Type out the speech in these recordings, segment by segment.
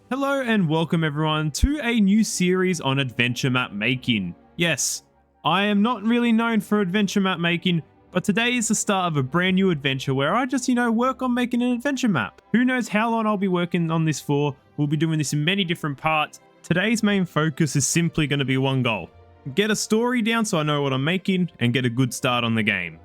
Hello and welcome everyone to a new series on adventure map making. Yes, I am not really known for adventure map making, but today is the start of a brand new adventure where I just, work on making an adventure map. Who knows how long I'll be working on this for. We'll be doing this in many different parts. Today's main focus is simply going to be one goal. Get a story down so I know what I'm making and get a good start on the game.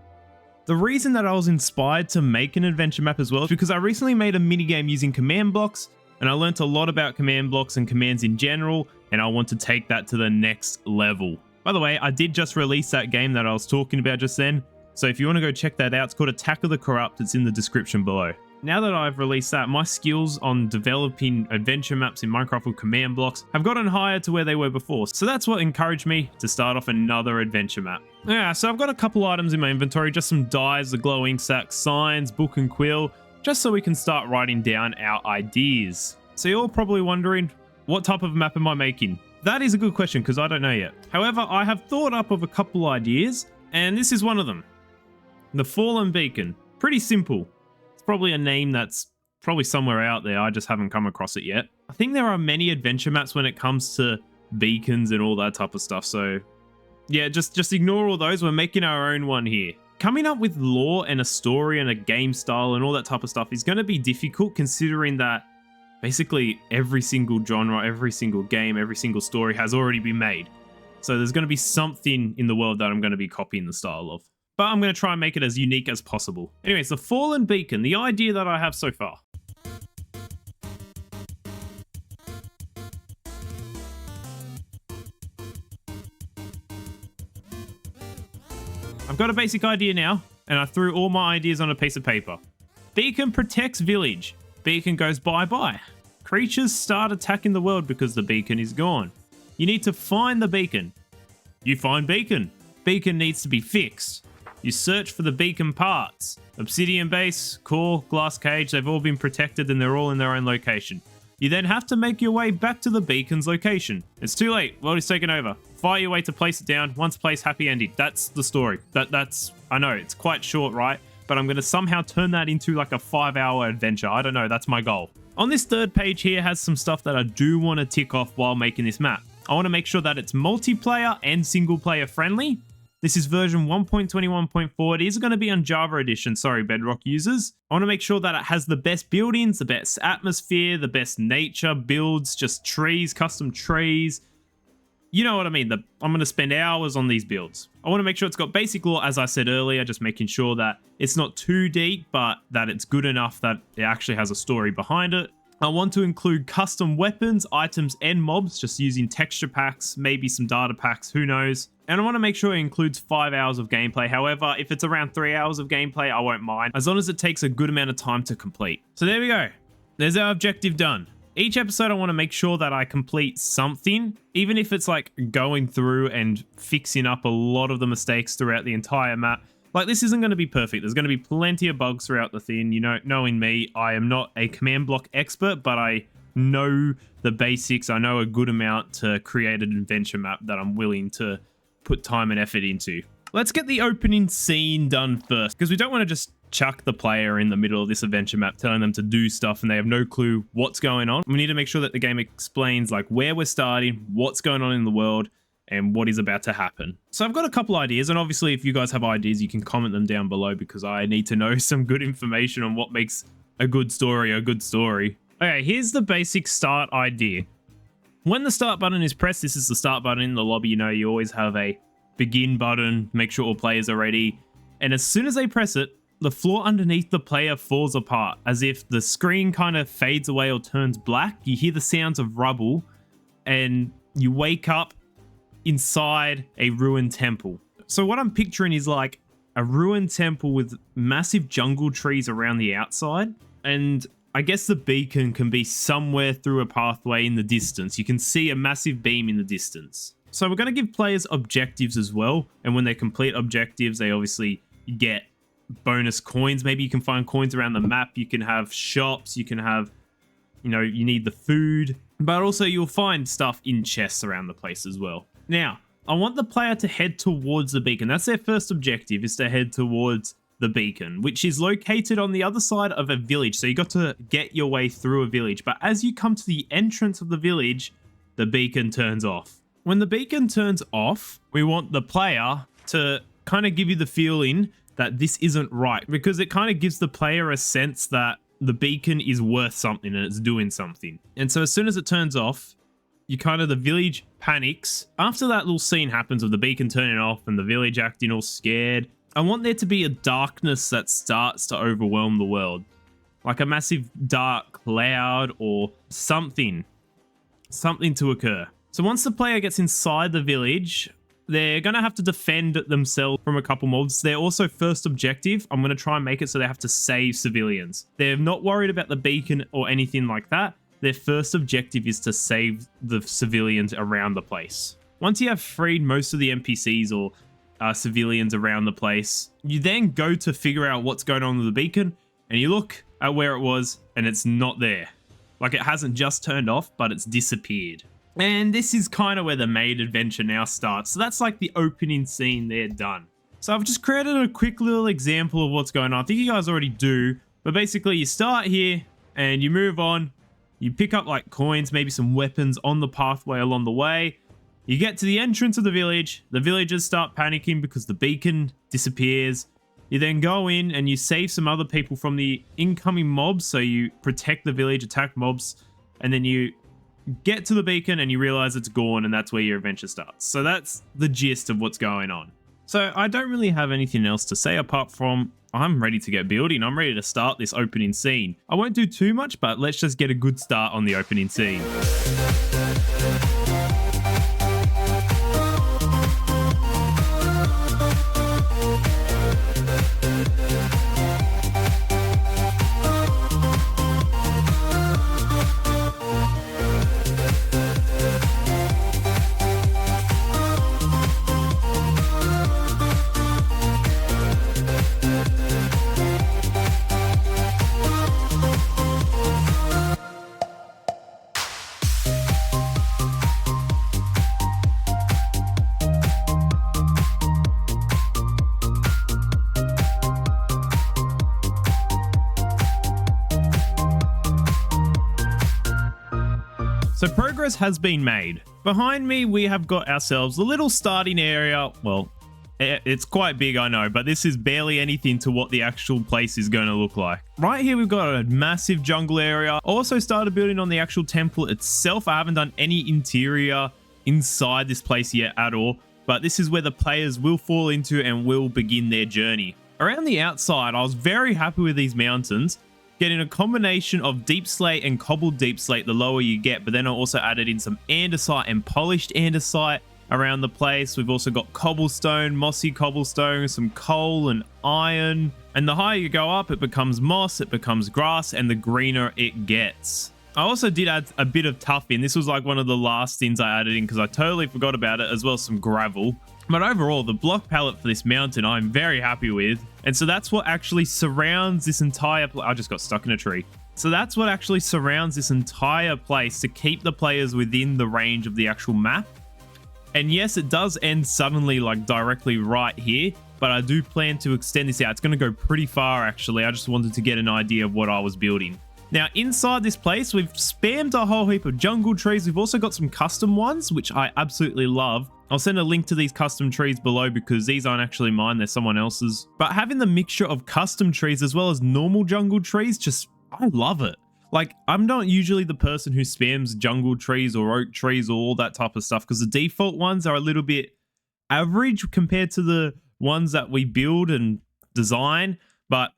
The reason that I was inspired to make an adventure map as well is because I recently made a minigame using command blocks, and I learnt a lot about command blocks and commands in general, and I want to take that to the next level. By the way, I did just release that game that I was talking about just then, so if you want to go check that out, it's called Attack of the Corrupt. It's in the description below. Now that I've released that, my skills on developing adventure maps in Minecraft with command blocks have gotten higher to where they were before, so that's what encouraged me to start off another adventure map. Yeah, so I've got a couple items in my inventory, just some dyes, the glow ink sac, signs, book and quill, just so we can start writing down our ideas. So you're probably wondering, what type of map am I making? That is a good question because I don't know yet. However, I have thought up of a couple ideas, and this is one of them. The Fallen Beacon. Pretty simple. It's probably a name that's probably somewhere out there, I just haven't come across it yet. I think there are many adventure maps when it comes to beacons and all that type of stuff, so yeah, just ignore all those. We're making our own one here. Coming up with lore and a story and a game style and all that type of stuff is going to be difficult, considering that basically every single genre, every single game, every single story has already been made. So there's going to be something in the world that I'm going to be copying the style of. But I'm going to try and make it as unique as possible. Anyways, the Fallen Beacon, the idea that I have so far. I've got a basic idea now, and I threw all my ideas on a piece of paper. Beacon protects village. Beacon goes bye-bye. Creatures start attacking the world because the beacon is gone. You need to find the beacon. You find beacon. Beacon needs to be fixed. You search for the beacon parts. Obsidian base, core, glass cage, they've all been protected and they're all in their own location. You then have to make your way back to the beacon's location. It's too late, world is taken over. Fight your way to place it down, once placed, happy ending. That's the story. That's, I know, it's quite short, right? But I'm going to somehow turn that into like a 5-hour adventure. I don't know, that's my goal. On this third page here has some stuff that I do want to tick off while making this map. I want to make sure that it's multiplayer and single player friendly. This is version 1.21.4. It is going to be on Java edition, sorry Bedrock users. I want to make sure that it has the best buildings, the best atmosphere, the best nature builds, just trees, custom trees. You know what I mean, I'm going to spend hours on these builds. I want to make sure it's got basic lore, as I said earlier, just making sure that it's not too deep, but that it's good enough that it actually has a story behind it. I want to include custom weapons, items, and mobs, just using texture packs, maybe some data packs, who knows. And I want to make sure it includes 5 hours of gameplay. However, if it's around 3 hours of gameplay, I won't mind, as long as it takes a good amount of time to complete. So there we go. There's our objective done. Each episode, I want to make sure that I complete something, even if it's like going through and fixing up a lot of the mistakes throughout the entire map. Like, this isn't going to be perfect. There's going to be plenty of bugs throughout the thing. You know, knowing me, I am not a command block expert, but I know the basics. I know a good amount to create an adventure map that I'm willing to put time and effort into. Let's get the opening scene done first, because we don't want to just chuck the player in the middle of this adventure map telling them to do stuff and they have no clue what's going on. We need to make sure that the game explains like where we're starting, what's going on in the world, and what is about to happen. So I've got a couple ideas, and obviously if you guys have ideas, you can comment them down below because I need to know some good information on what makes a good story a good story. Okay, here's the basic start idea. When the start button is pressed, this is the start button in the lobby. You know, you always have a begin button, make sure all players are ready. And as soon as they press it, the floor underneath the player falls apart, as if the screen kind of fades away or turns black. You hear the sounds of rubble, and you wake up inside a ruined temple. So what I'm picturing is like a ruined temple with massive jungle trees around the outside, and I guess the beacon can be somewhere through a pathway in the distance. You can see a massive beam in the distance. So we're going to give players objectives as well, and when they complete objectives, they obviously get bonus coins. Maybe you can find coins around the map. You can have shops. You can have, you need the food, but also you'll find stuff in chests around the place as well. Now, I want the player to head towards the beacon. That's their first objective, is to head towards the beacon, which is located on the other side of a village. So you got to get your way through a village. But as you come to the entrance of the village, the beacon turns off. When the beacon turns off, we want the player to kind of give you the feeling that this isn't right, because it kind of gives the player a sense that the beacon is worth something and it's doing something. And so as soon as it turns off, the village panics. After that little scene happens of the beacon turning off and the village acting all scared, I want there to be a darkness that starts to overwhelm the world. Like a massive dark cloud or something to occur. So once the player gets inside the village, they're going to have to defend themselves from a couple mobs. Their also first objective, I'm going to try and make it so they have to save civilians. They're not worried about the beacon or anything like that. Their first objective is to save the civilians around the place. Once you have freed most of the NPCs or civilians around the place, you then go to figure out what's going on with the beacon, and you look at where it was and it's not there. Like, it hasn't just turned off, but it's disappeared. And this is kind of where the main adventure now starts. So that's like the opening scene there done. So I've just created a quick little example of what's going on. I think you guys already do, but basically you start here and you move on. You pick up like coins, maybe some weapons on the pathway along the way. You get to the entrance of the village. The villagers start panicking because the beacon disappears. You then go in and you save some other people from the incoming mobs. So you protect the village, attack mobs, and then you get to the beacon and you realize it's gone, and that's where your adventure starts. So that's the gist of what's going on. So I don't really have anything else to say apart from I'm ready to get building. I'm ready to start this opening scene. I won't do too much, but let's just get a good start on the opening scene. So progress has been made. Behind me, we have got ourselves a little starting area. Well, it's quite big, I know, but this is barely anything to what the actual place is going to look like. Right here, we've got a massive jungle area. I also started building on the actual temple itself. I haven't done any interior inside this place yet at all, but this is where the players will fall into and will begin their journey. Around the outside, I was very happy with these mountains. Getting a combination of deep slate and cobbled deep slate the lower you get, but then I also added in some andesite and polished andesite around the place. We've also got cobblestone, mossy cobblestone, some coal and iron, and the higher you go up, it becomes moss, it becomes grass, and the greener it gets. I also did add a bit of tuff in. This was like one of the last things I added in because I totally forgot about it, as well as some gravel. But overall, the block palette for this mountain, I'm very happy with. And so that's what actually surrounds this entire I just got stuck in a tree. So that's what actually surrounds this entire place to keep the players within the range of the actual map. And yes, it does end suddenly like directly right here, but I do plan to extend this out. It's going to go pretty far actually. I just wanted to get an idea of what I was building. Now, inside this place, we've spammed a whole heap of jungle trees. We've also got some custom ones, which I absolutely love. I'll send a link to these custom trees below because these aren't actually mine, they're someone else's. But having the mixture of custom trees as well as normal jungle trees, I love it. Like, I'm not usually the person who spams jungle trees or oak trees or all that type of stuff because the default ones are a little bit average compared to the ones that we build and design. But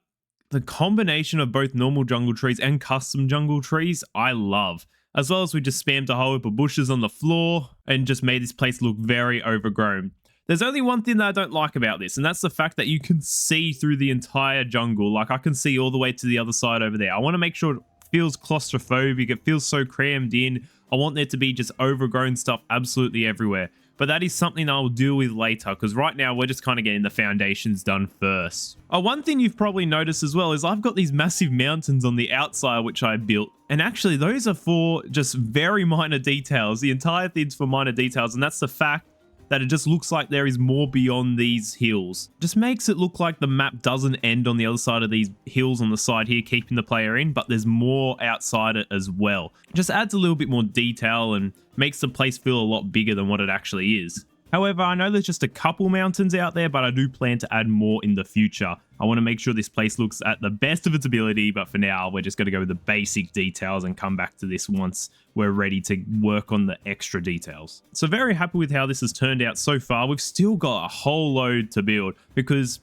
the combination of both normal jungle trees and custom jungle trees, I love. As well as we just spammed a whole heap of bushes on the floor and just made this place look very overgrown. There's only one thing that I don't like about this, and that's the fact that you can see through the entire jungle. Like, I can see all the way to the other side over there. I want to make sure it feels claustrophobic. It feels so crammed in. I want there to be just overgrown stuff absolutely everywhere. But that is something I'll deal with later, because right now we're just kind of getting the foundations done first. One thing you've probably noticed as well is I've got these massive mountains on the outside which I built. And actually those are for just very minor details. The entire thing's for minor details, and that's the fact that it just looks like there is more beyond these hills. Just makes it look like the map doesn't end on the other side of these hills on the side here, keeping the player in, but there's more outside it as well. It just adds a little bit more detail and makes the place feel a lot bigger than what it actually is. However, I know there's just a couple mountains out there, but I do plan to add more in the future. I want to make sure this place looks at the best of its ability, but for now, we're just going to go with the basic details and come back to this once we're ready to work on the extra details. So very happy with how this has turned out so far. We've still got a whole load to build because,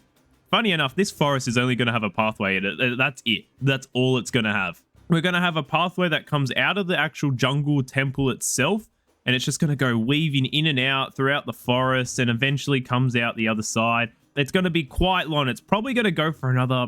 funny enough, this forest is only going to have a pathway. That's it. That's all it's going to have. We're going to have a pathway that comes out of the actual jungle temple itself, and it's just going to go weaving in and out throughout the forest and eventually comes out the other side. It's going to be quite long. It's probably going to go for another,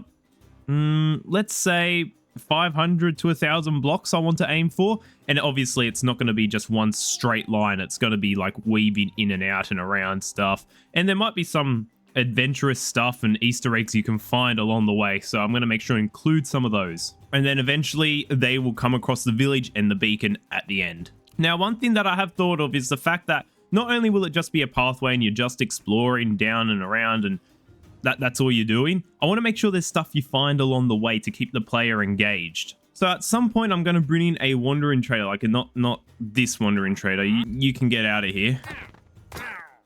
let's say 500 to 1,000 blocks I want to aim for. And obviously it's not going to be just one straight line. It's going to be like weaving in and out and around stuff. And there might be some adventurous stuff and Easter eggs you can find along the way. So I'm going to make sure to include some of those. And then eventually they will come across the village and the beacon at the end. Now, one thing that I have thought of is the fact that not only will it just be a pathway and you're just exploring down and around and that's all you're doing, I want to make sure there's stuff you find along the way to keep the player engaged. So at some point, I'm going to bring in a wandering trader, like not this wandering trader. You can get out of here.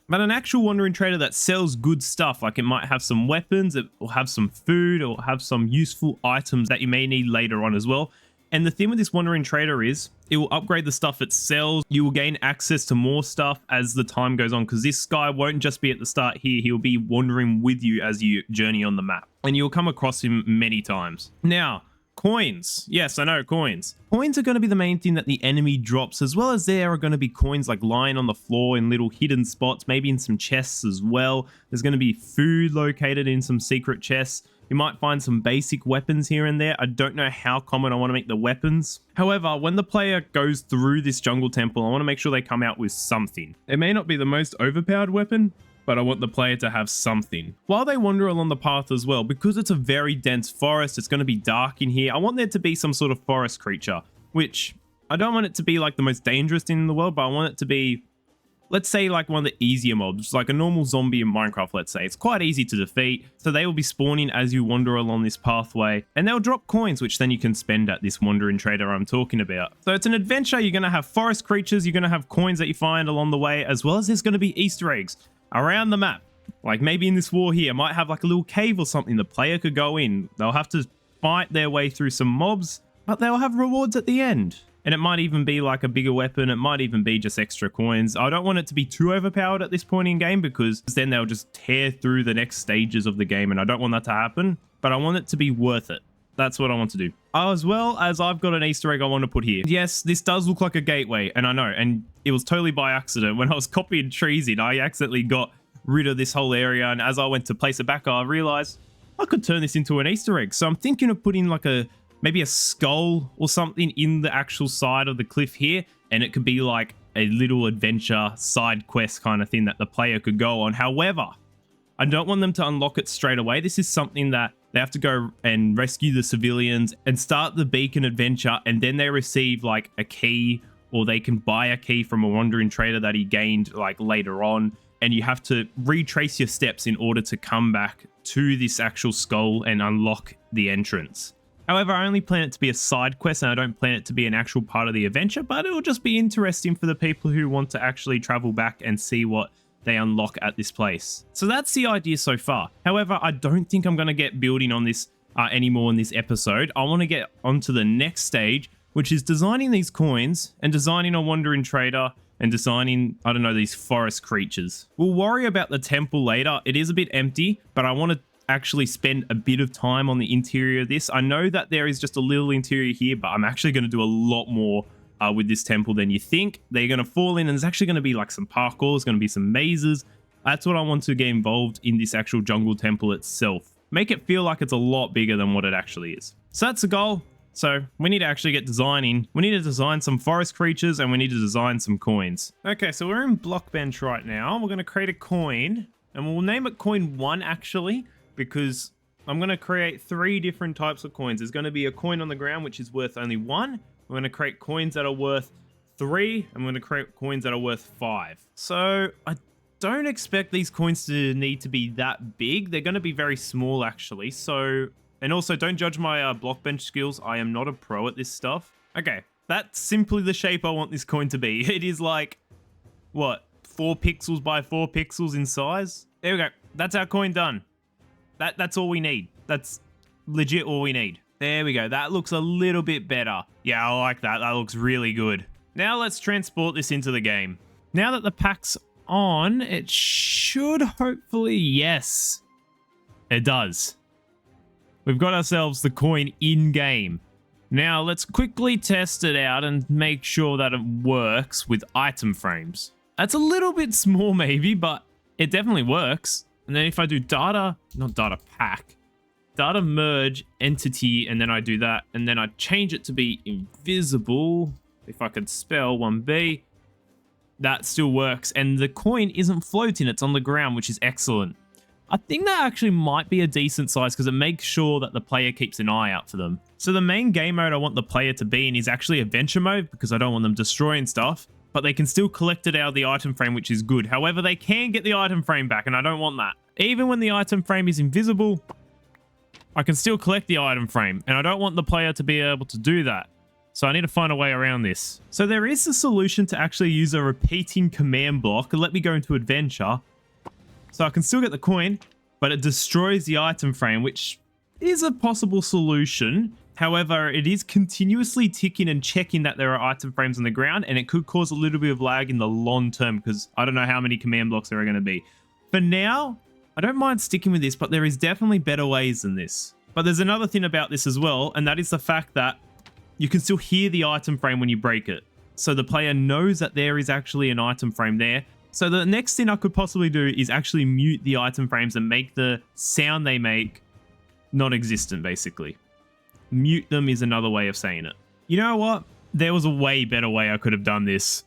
But an actual wandering trader that sells good stuff, like it might have some weapons, it will have some food, or have some useful items that you may need later on as well. And the thing with this wandering trader is it will upgrade the stuff it sells. You will gain access to more stuff as the time goes on, because this guy won't just be at the start here. He'll be wandering with you as you journey on the map, and you'll come across him many times. Now, coins. Yes, I know, coins. Coins are going to be the main thing that the enemy drops, as well as there are going to be coins like lying on the floor in little hidden spots, maybe in some chests as well. There's going to be food located in some secret chests. You might find some basic weapons here and there. I don't know how common I want to make the weapons. However, when the player goes through this jungle temple, I want to make sure they come out with something. It may not be the most overpowered weapon, but I want the player to have something. While they wander along the path as well, because it's a very dense forest, it's going to be dark in here, I want there to be some sort of forest creature, which I don't want it to be like the most dangerous thing in the world, but I want it to be, let's say, like one of the easier mobs, like a normal zombie in Minecraft, let's say. It's quite easy to defeat, so they will be spawning as you wander along this pathway, and they'll drop coins, which then you can spend at this wandering trader I'm talking about. So it's an adventure. You're going to have forest creatures, you're going to have coins that you find along the way, as well as there's going to be Easter eggs around the map. Like maybe in this war here, might have like a little cave or something the player could go in. They'll have to fight their way through some mobs, but they'll have rewards at the end. And it might even be like a bigger weapon. It might even be just extra coins. I don't want it to be too overpowered at this point in game, because then they'll just tear through the next stages of the game, and I don't want that to happen, but I want it to be worth it. That's what I want to do. As well as I've got an Easter egg I want to put here. Yes, this does look like a gateway, and I know, and it was totally by accident. When I was copying trees in, I accidentally got rid of this whole area, and as I went to place it back, I realized I could turn this into an Easter egg. So I'm thinking of putting like maybe a skull or something in the actual side of the cliff here, and it could be like a little adventure side quest kind of thing that the player could go on. However, I don't want them to unlock it straight away. This is something that they have to go and rescue the civilians and start the beacon adventure, and then they receive like a key, or they can buy a key from a wandering trader that he gained like later on, and you have to retrace your steps in order to come back to this actual skull and unlock the entrance. However, I only plan it to be a side quest, and I don't plan it to be an actual part of the adventure, but it will just be interesting for the people who want to actually travel back and see what they unlock at this place. So that's the idea so far. However, I don't think I'm going to get building on this anymore in this episode. I want to get onto the next stage, which is designing these coins and designing a wandering trader and designing, I don't know, these forest creatures. We'll worry about the temple later. It is a bit empty, but I want to actually spend a bit of time on the interior of this. I know that there is just a little interior here, but I'm actually going to do a lot more with this temple than you think. They're going to fall in, and there's actually going to be like some parkour, there's going to be some mazes. That's what I want to get involved in this actual jungle temple itself. Make it feel like it's a lot bigger than what it actually is. So that's the goal. So we need to actually get designing. We need to design some forest creatures, and we need to design some coins. Okay, so we're in Blockbench right now. We're going to create a coin, and we'll name it coin 1 actually, because I'm going to create 3 different types of coins. There's going to be a coin on the ground, which is worth only 1. We're going to create coins that are worth 3. I'm going to create coins that are worth 5. So I don't expect these coins to need to be that big. They're going to be very small, actually. So, and also don't judge my block bench skills. I am not a pro at this stuff. Okay, that's simply the shape I want this coin to be. It is like, what, 4 pixels by 4 pixels in size? There we go. That's our coin done. That's all we need. That's legit all we need. There we go. That looks a little bit better. Yeah, I like that. That looks really good. Now let's transport this into the game. Now that the pack's on, it should hopefully, yes, it does. We've got ourselves the coin in game. Now let's quickly test it out and make sure that it works with item frames. That's a little bit small maybe, but it definitely works. And then if I do data, not data pack, data merge entity, and then I do that, and then I change it to be invisible. If I could spell 1B, that still works. And the coin isn't floating, it's on the ground, which is excellent. I think that actually might be a decent size because it makes sure that the player keeps an eye out for them. So the main game mode I want the player to be in is actually adventure mode because I don't want them destroying stuff, but they can still collect it out of the item frame, which is good. However, they can get the item frame back, and I don't want that. Even when the item frame is invisible, I can still collect the item frame, and I don't want the player to be able to do that. So I need to find a way around this. So there is a solution to actually use a repeating command block. Let me go into adventure. So I can still get the coin, but it destroys the item frame, which is a possible solution. However, it is continuously ticking and checking that there are item frames on the ground, and it could cause a little bit of lag in the long term because I don't know how many command blocks there are going to be. For now, I don't mind sticking with this, but there is definitely better ways than this. But there's another thing about this as well, and that is the fact that you can still hear the item frame when you break it. So the player knows that there is actually an item frame there. So the next thing I could possibly do is actually mute the item frames and make the sound they make non-existent, basically. Mute them is another way of saying it. You know what? There was a way better way I could have done this.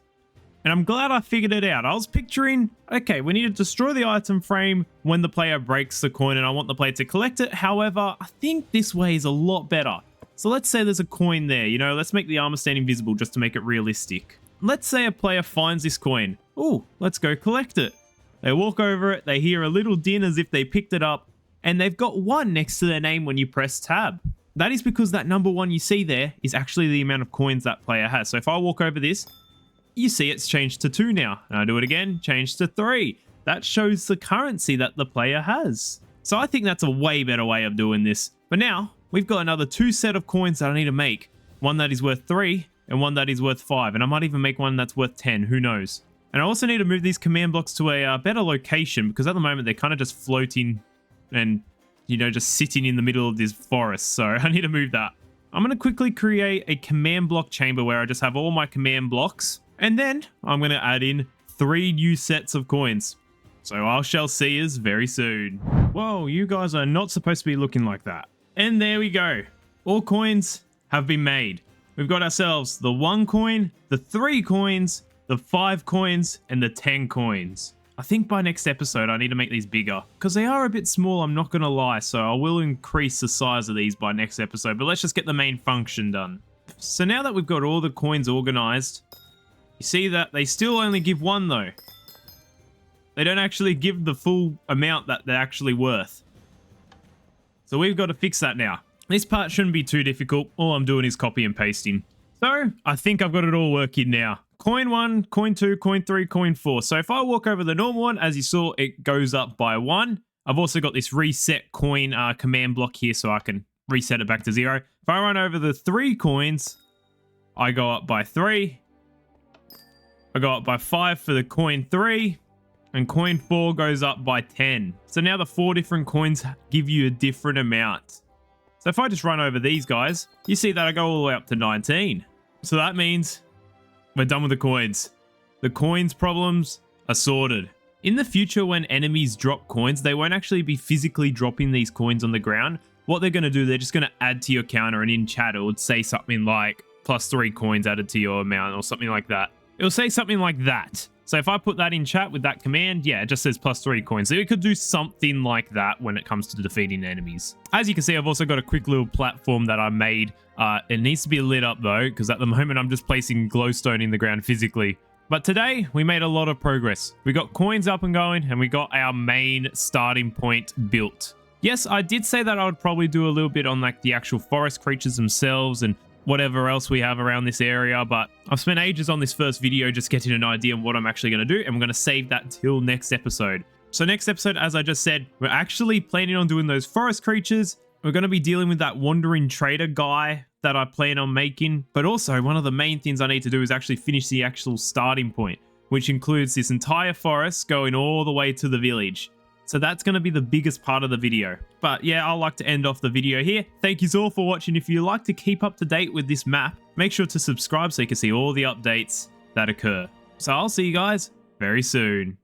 And I'm glad I figured it out. I was picturing, okay, we need to destroy the item frame when the player breaks the coin and I want the player to collect it. However, I think this way is a lot better. So let's say there's a coin there, you know, let's make the armor stand invisible just to make it realistic. Let's say a player finds this coin. Oh, let's go collect it. They walk over it, they hear a little din as if they picked it up, and they've got 1 next to their name when you press tab. That is because that number 1 you see there is actually the amount of coins that player has. So if I walk over this, you see it's changed to 2 now. And I do it again, changed to 3. That shows the currency that the player has. So I think that's a way better way of doing this. But now, we've got another 2 set of coins that I need to make. One that is worth 3 and one that is worth 5. And I might even make one that's worth 10, who knows. And I also need to move these command blocks to a better location because at the moment they're kind of just floating and, you know, just sitting in the middle of this forest. So I need to move that. I'm going to quickly create a command block chamber where I just have all my command blocks. And then I'm going to add in 3 new sets of coins. So I shall see you very soon. Whoa, you guys are not supposed to be looking like that. And there we go. All coins have been made. We've got ourselves the 1 coin, the 3 coins, the 5 coins, and the 10 coins. I think by next episode I need to make these bigger because they are a bit small, I'm not going to lie. So I will increase the size of these by next episode, but let's just get the main function done. So now that we've got all the coins organized, you see that they still only give 1 though. They don't actually give the full amount that they're actually worth. So we've got to fix that now. This part shouldn't be too difficult. All I'm doing is copy and pasting. So I think I've got it all working now. Coin 1, coin 2, coin 3, coin 4. So if I walk over the normal one, as you saw, it goes up by 1. I've also got this reset coin command block here so I can reset it back to 0. If I run over the 3 coins, I go up by 3. I go up by 5 for the coin 3. And coin 4 goes up by 10. So now the 4 different coins give you a different amount. So if I just run over these guys, you see that I go all the way up to 19. So that means we're done with the coins. The coins problems are sorted. In the future, when enemies drop coins, they won't actually be physically dropping these coins on the ground. What they're going to do, they're just going to add to your counter, and in chat it would say something like +3 coins added to your amount or something like that. It'll say something like that. So if I put that in chat with that command, yeah, it just says +3 coins. So it could do something like that when it comes to defeating enemies. As you can see, I've also got a quick little platform that I made. It needs to be lit up though, because at the moment I'm just placing glowstone in the ground physically. But today, we made a lot of progress. We got coins up and going, and we got our main starting point built. Yes, I did say that I would probably do a little bit on like the actual forest creatures themselves and whatever else we have around this area, but I've spent ages on this first video just getting an idea of what I'm actually going to do, and we're going to save that till next episode. So next episode, as I just said, we're actually planning on doing those forest creatures. We're going to be dealing with that wandering trader guy that I plan on making, but also one of the main things I need to do is actually finish the actual starting point, which includes this entire forest going all the way to the village. So that's going to be the biggest part of the video. But yeah, I'd like to end off the video here. Thank you all for watching. If you like to keep up to date with this map, make sure to subscribe so you can see all the updates that occur. So I'll see you guys very soon.